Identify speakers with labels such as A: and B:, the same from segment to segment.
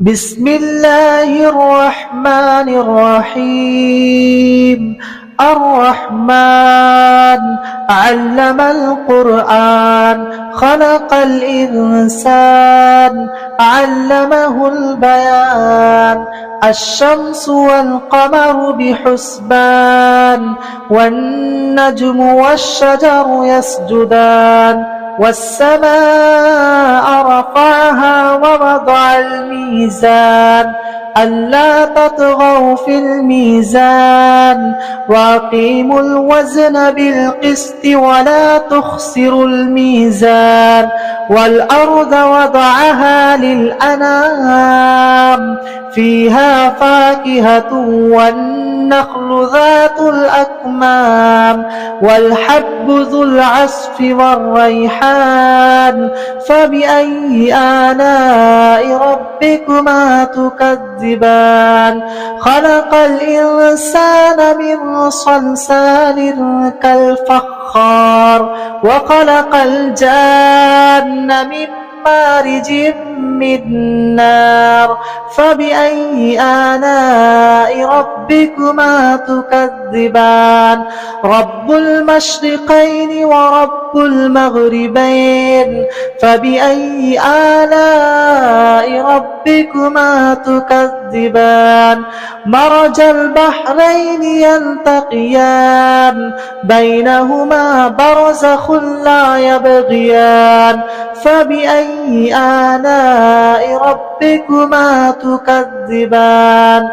A: بسم الله الرحمن الرحيم الرحمن علم القرآن خلق الإنسان علمه البيان الشمس والقمر بحسبان والنجم والشجر يسجدان والسماء رفعها ووضع الميزان ألا تطغوا في الميزان وأقيموا الوزن بالقسط ولا تخسروا الميزان والأرض وضعها للأنام فيها فاكهة والنخل ذات الأكمام والحب ذو العصف والريحان فبأي آلاء ربكما تكذبان خلق الإنسان من صلصال كالفخار وخلق الجان من مارج من نار فبأي آلاء ربكما تكذبان رب المشرقين ورب المغربين فبأي آلاء ربكما تكذبان مرج البحرين يلتقيان بينهما برزخ لا يبغيان فبأي آلاء ربكما تكذبان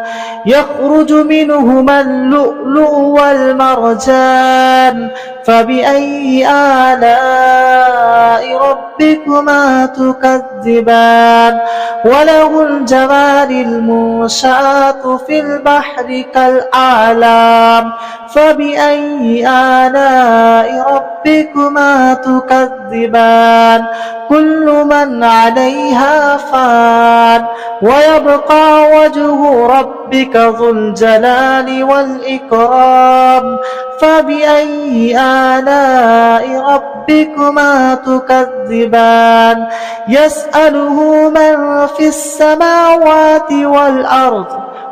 A: يخرج منهما اللؤلؤ والمرجان فبأي آلاء ربكما تكذبان وله الجوار المنشآت في البحر كالأعلام فبأي آلاء ربكما تكذبان كل من عليها فان ويبقى وجه ربك ذو الجلال والإكرام فبأي آلاء ربكما تكذبان يسأله من في السماوات والأرض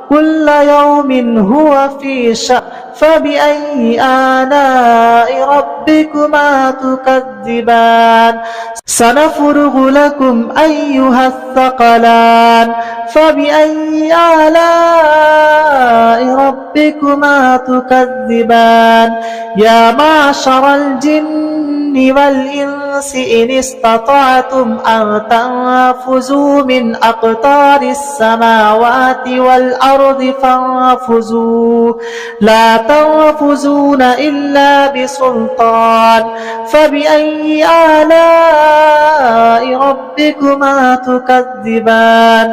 A: كل يوم هو في شأن فبأي آلاء ربكما تكذبان سنفرغ لكم أيها الثقلان فبأي آلاء ربكما تكذبان يا معشر الجن والإنس إن استطعتم أن تنفذوا من أقطار السماوات والأرض فانفذوا لا تنفذون إلا بسلطان فبأي آلاء ربكما تكذبان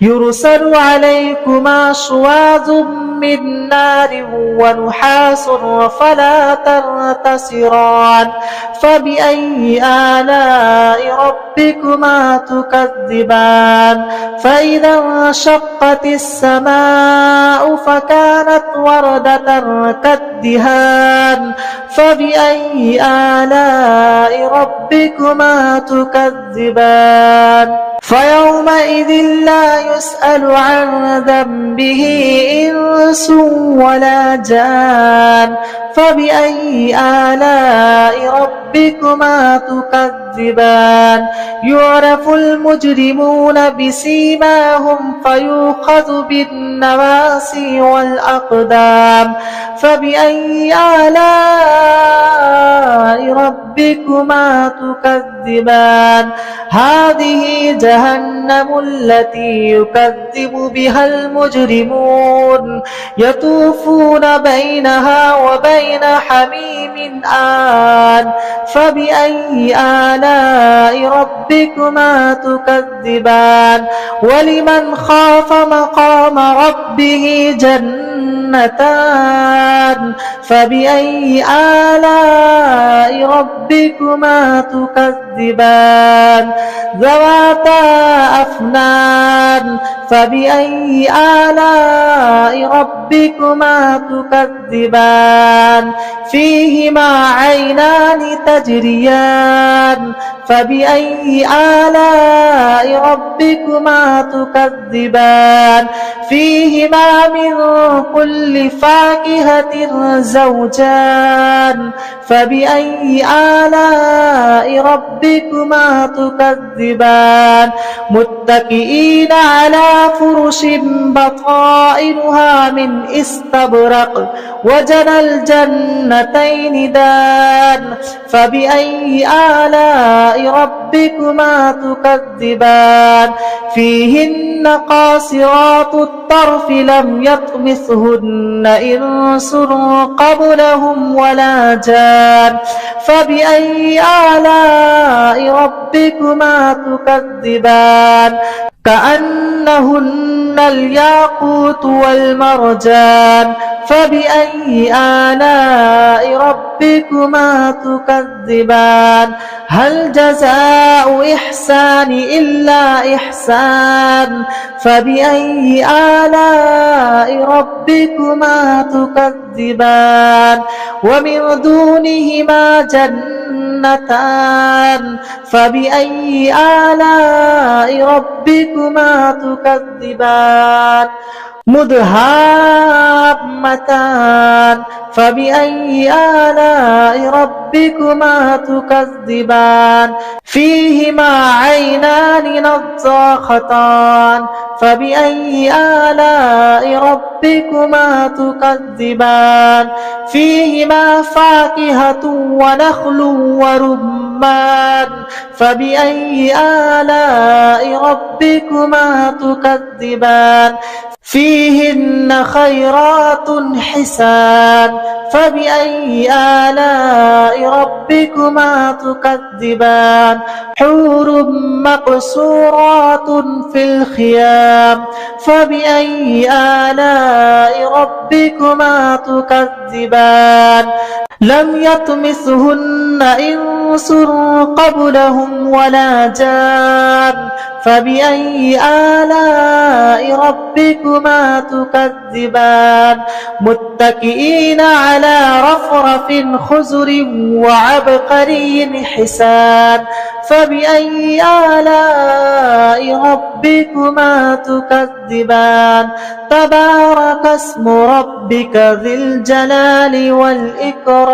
A: يرسل عليكما شواظ من نار ونحاس فلا تنتصران فبأي آلاء ربكما تكذبان فإذا انشقت السماء فكانت وردة كالدهان فبأي آلاء ربكما تكذبان فيومئذ لا يسأل عن ذنبه إنس ولا جان فبأي آلاء ربكما تكذبان يعرف المجرمون بسيماهم فيؤخذ بالنواسي والأقدام فبأي آلاء ربكما تكذبان هذه جهنم التي يكذب بها المجرمون يطوفون بينها وبين حميم آن فبأي آلاء ربكما تكذبان ولمن خاف مقام ربه جنتان فبأي آلاء ربكما تكذبان ذواتا أفنان فبأي آلاء ربكما تكذبان فيهما عينان تجريان فبأي آلاء ربكما تكذبان فيهما من كل فاكهة زوجان فبأي آلاء ربكما تكذبان متكئين على فرش بطائنها من استبرق وجنى الجنتين دان فبأي آلاء ربكما تكذبان فيهن قاصرات الطرف لم يطمثهن إنس قبلهم ولا جان فبأي آلاء ربكما تكذبان كأنهن الياقوت والمرجان فبأي آلاء ربكما تكذبان هل جزاء إحسان إلا إحسان فبأي آلاء ربكما تكذبان ومن دونهما جنتان فبأي آلاء ربكما تكذبان مدهامتان فبأي آلاء ربكما تكذبان فيهما عينان نضاختان فبأي آلاء ربكما تكذبان فيهما فاكهة ونخل ورمان فبأي آلاء ربكما تكذبان فيهن خيرات حسان فبأي آلاء ربكما تكذبان حور مقصورات في الخيام فبأي آلاء ربكما تكذبان لم يطمثهن إنس قبلهم ولا جان فبأي آلاء ربكما تكذبان متكئين على رفرف خزر وعبقري حسان فبأي آلاء ربكما تكذبان تبارك اسم ربك ذي الجلال والإكرام